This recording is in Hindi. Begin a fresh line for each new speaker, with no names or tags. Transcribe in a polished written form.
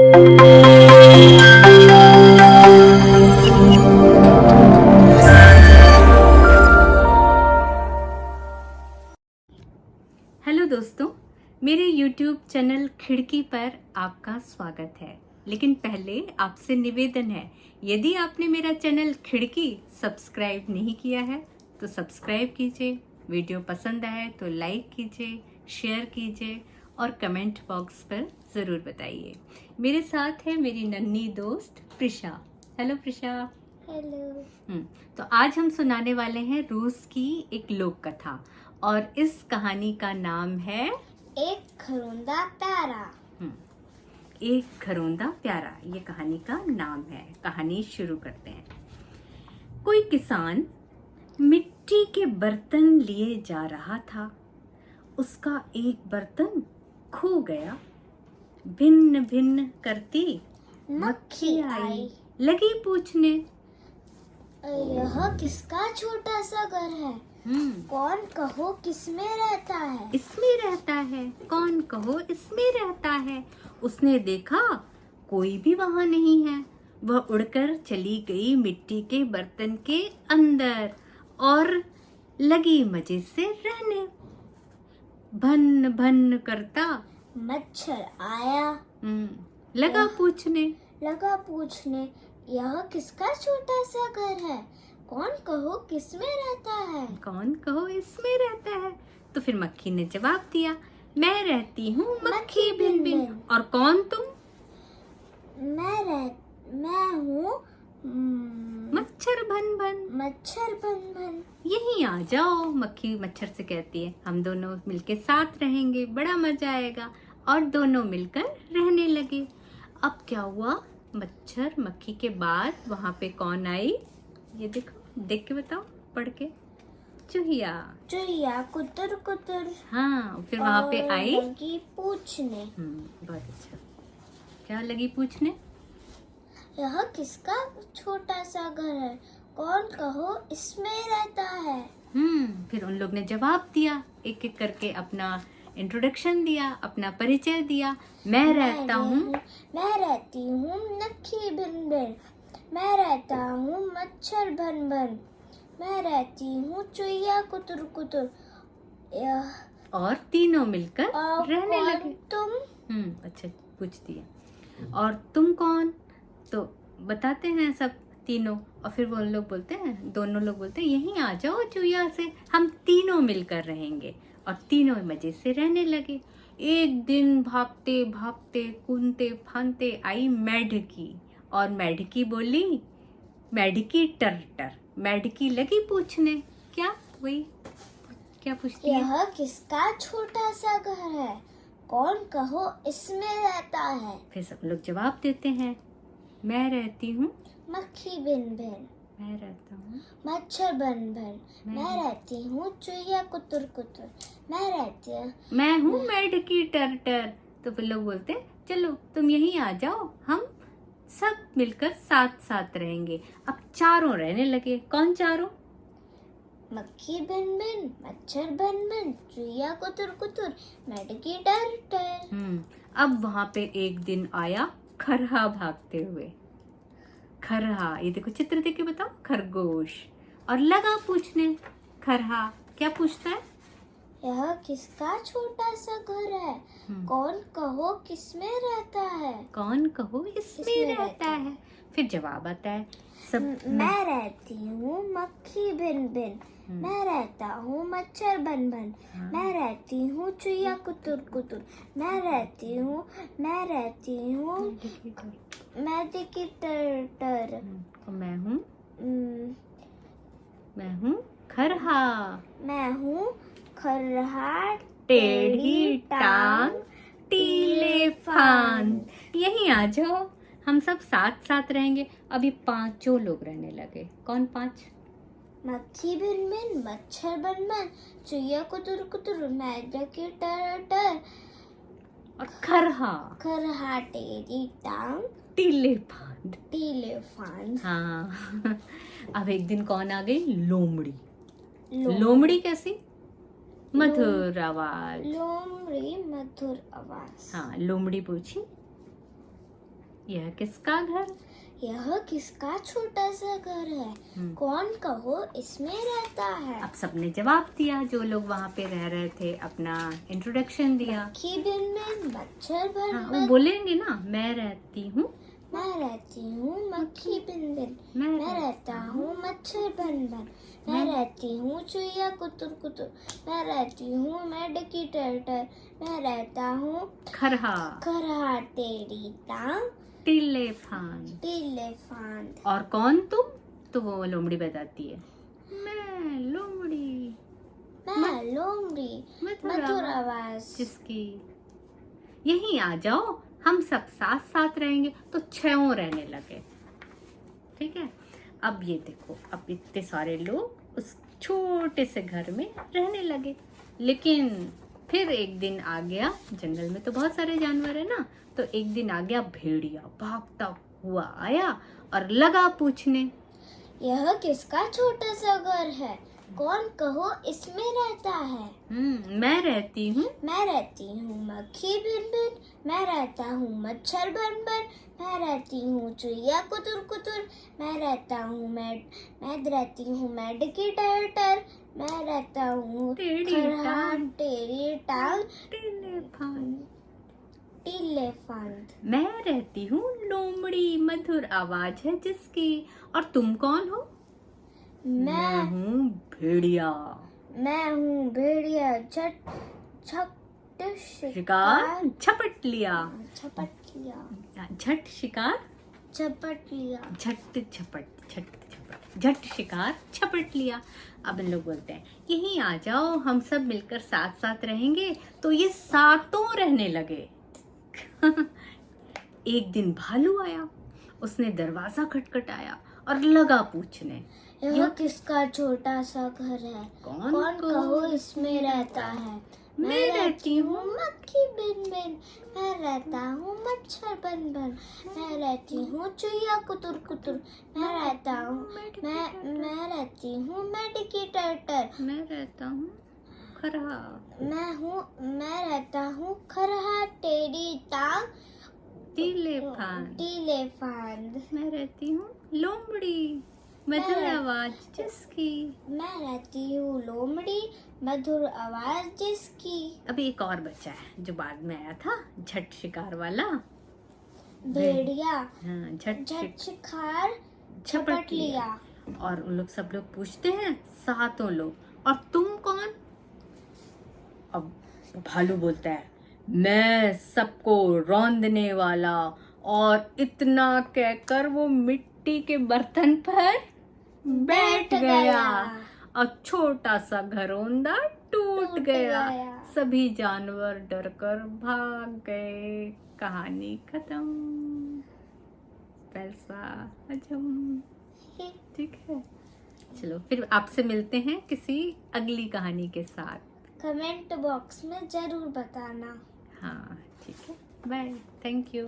हेलो दोस्तों, मेरे YouTube चैनल खिड़की पर आपका स्वागत है। लेकिन पहले आपसे निवेदन है, यदि आपने मेरा चैनल खिड़की सब्सक्राइब नहीं किया है तो सब्सक्राइब कीजिए। वीडियो पसंद आए तो लाइक कीजिए, शेयर कीजिए और कमेंट बॉक्स पर ज़रूर बताइए। मेरे साथ है मेरी नन्ही दोस्त प्रिशा। हेलो प्रिशा।
हेलो।
तो आज हम सुनाने वाले हैं रूस की एक लोक कथा और इस कहानी का नाम है
एक खरोंदा प्यारा।
एक खरोंदा प्यारा। ये कहानी का नाम है। कहानी शुरू करते हैं। कोई किसान मिट्टी के बर्तन लिए जा रहा था। उसका एक बर्तन खो गया। भिन्न भिन्न करती
मक्खी आई।
लगी पूछने,
यह किसका छोटा सा घर है? कौन कहो किसमें रहता है?
इसमें रहता है। कौन कहो इसमें रहता है। उसने देखा कोई भी वहां नहीं है। वह उड़कर चली गई मिट्टी के बर्तन के अंदर और लगी मजे से रहने। भन भन करता
मच्छर आया।
लगा पूछने,
यह किसका छोटा सा घर है? कौन कहो किसमें रहता है?
कौन कहो इसमें रहता है। तो फिर मक्खी ने जवाब दिया, मैं रहती हूँ मक्खी भिन भिन। और कौन तुम?
मैं हूँ
मच्छर भन
भन।
यहीं आ जाओ। मक्खी मच्छर से कहती है, हम दोनों मिलके साथ रहेंगे, बड़ा मजा आएगा। और दोनों मिलकर रहने लगे। अब क्या हुआ, मच्छर मक्खी के बाद वहां पे कौन आई? ये देखो, देख के बताओ, पढ़ के। चूहिया
कुतर कुतर।
हाँ, फिर वहां पे आई
लगी पूछने।
बहुत अच्छा। क्या लगी पूछने?
यह किसका छोटा सा घर है? कौन कहो इसमें रहता है?
फिर उन लोग ने जवाब दिया, एक एक करके अपना इंट्रोडक्शन दिया, अपना परिचय दिया। मैं रहती
हूँ मक्खी भिन भिन। मैं रहता हूँ मच्छर भन भन। मैं रहती हूँ चुईया कुतुर कुतुर।
और तीनों मिलकर रहने लगे।
तुम?
अच्छा, पूछ दिया। और तुम कौन? तो बताते हैं सब तीनों। और फिर वो लोग बोलते हैं, दोनों लोग बोलते हैं, यहीं आ जाओ चूहिया से, हम तीनों मिलकर रहेंगे। और तीनों मजे से रहने लगे। एक दिन भागते भागते कूदते फांदते आई मेढकी। और मेढकी बोली, मेढकी टर टर। मेढकी लगी पूछने, क्या पूछती है?
यह किसका छोटा सा घर है? कौन कहो इसमें रहता है?
फिर सब लोग जवाब देते हैं, मैं रहती हूँ
मक्खी भिन भिन।
मैं रहता हूँ
मच्छर भन भन। मैं रहती हूँ चुईया कुतुर कुतुर।
मैं हूँ मेढकी टर टर। तो फिर लोग बोलते, चलो तुम यहीं आ जाओ, हम सब मिलकर साथ साथ रहेंगे। अब चारों रहने लगे। कौन चारों?
मक्खी भिन भिन, मच्छर भन भन, चुईया कुतुर कुतुर, मेढकी टर टर।
अब वहां पे एक दिन आया खरहा भागते हुए। खरहा, ये देखो चित्र देख के बताओ, खरगोश। और लगा पूछने, खरहा क्या पूछता है?
यह किसका छोटा सा घर है? कौन कहो किसमें रहता है?
कौन कहो इसमें रहता है। फिर जवाब आता है सब,
मैं रहती हूँ मक्खी भिन भिन। मैं रहता हूँ मच्छर भन भन। मैं रहती हूँ चुईया कुतुर कुतुर। मैं रहती हूँ मेढकी टर टर।
मैं हूँ खरहा।
मैं हूँ खरहा
टेढ़ी टांग टीले फांद। यहीं आ जाओ, हम सब साथ साथ रहेंगे। अभी पांचों लोग रहने लगे। कौन पांच?
मक्खी भिन भिन, मच्छर भन भन, चुईया कुतुर कुतुर, मेढकी टर टर
और खरहा
टेढ़ी टांग
टीले फांद। हाँ। अब एक दिन कौन आ गई? लोमड़ी। लोमड़ी कैसी? मधुर आवाज।
लोमड़ी मधुर आवाज।
हाँ, लोमड़ी पूछी, यह किसका घर?
यह किसका छोटा सा घर है? कौन कहो इसमें रहता है?
अब सबने जवाब दिया, जो लोग वहाँ पे रह रहे थे, अपना इंट्रोडक्शन दिया।
मक्खी बिन बिन, मच्छर भन
हाँ,
भन।
वो बोलेंगे ना, मैं रहती हूँ,
मैं रहती हूँ मक्खी बिन बिन, मैं रहता हूँ मच्छर बन बन, मैं रहती हूँ चुईया कुतुर कुतुर, मैं रहती हूँ मेढकी टर्टर, मैं रहता हूँ
खरहा
खरहा टेढ़ी टांग
टिल्ले फांद।
टिल्ले फांद।
और कौन तुम? तो वो लोमड़ी बताती है, मैं लोमड़ी,
मैं लोमड़ी, मधुर आवाज
जिसकी। यहीं आ जाओ, हम सब साथ साथ रहेंगे। तो 6 रहने लगे। ठीक है, अब ये देखो, अब इतने सारे लोग उस छोटे से घर में रहने लगे। लेकिन फिर एक दिन आ गया, जंगल में तो बहुत सारे जानवर है ना, तो एक दिन आ गया भेड़िया, भागता हुआ आया और लगा पूछने,
यह किसका छोटा सा घर है? कौन कहो इसमें रहता है?
मैं रहती हूँ,
मैं रहती हूँ मक्खी बिन बिन, मैं रहता हूँ मच्छर बन बन, मैं रहती हूँ चुईया कुतुर कुतुर, मैं रहता हूँ मैं रहती हूँ मेढकी टर्टर, मैं रहता हूँ
टेढ़ी
खरहा
टांग,
टेढ़ी टांग
टिल्ले फांद।
टिल्ले फांद।
मैं रहती हूँ लोमड़ी, मधुर आवाज है जिसकी। और तुम कौन हो? मैं हूँ भेड़िया,
मैं हूँ भेड़िया, झट झट
शिकार झपट लिया,
झपट लिया,
झट शिकार
झपट लिया।
झट झपट, झट शिकार झपट लिया। अब इन लोग बोलते हैं, यहीं आ जाओ, हम सब मिलकर साथ साथ रहेंगे। तो ये सातों रहने लगे। एक दिन भालू आया, उसने दरवाजा खटखटाया और लगा पूछने,
यह किसका छोटा सा घर है? कौन कहो इसमें रहता है? मैं रहती हूँ मक्खी बिन बिन, मैं रहता हूँ मच्छर बन बन, मैं रहती हूँ चुईया कुतुर कुतुर, मैं रहता हूँ मैं रहती हूँ मेढकी टर्टर,
मैं रहता हूँ खरहा,
मैं रहता हूँ खरहा टेढ़ी टांग
टिल्ले फांद,
टीले फांद।
मैं रहती हूँ लोमड़ी, मधुर आवाज जिसकी।
मैं रहती हूँ लोमड़ी, मधुर आवाज जिसकी।
अभी एक और बचा है जो बाद में आया था, झट शिकार वाला।
भेड़िया
हाँ,
झट शिकार
झपट लिया। और उन लोग, सब लोग पूछते हैं, सातों लोग, और तुम कौन? अब भालू बोलता है, मैं सबको रौंदने वाला। और इतना कहकर वो मिट्टी के बर्तन पर बैठ गया और छोटा सा घरौंदा टूट गया। सभी जानवर डरकर भाग गए। कहानी खत्म। पैसा हजम। ठीक है, चलो फिर आपसे मिलते हैं किसी अगली कहानी के साथ।
कमेंट बॉक्स में जरूर बताना।
हाँ ठीक है, बाय, थैंक यू।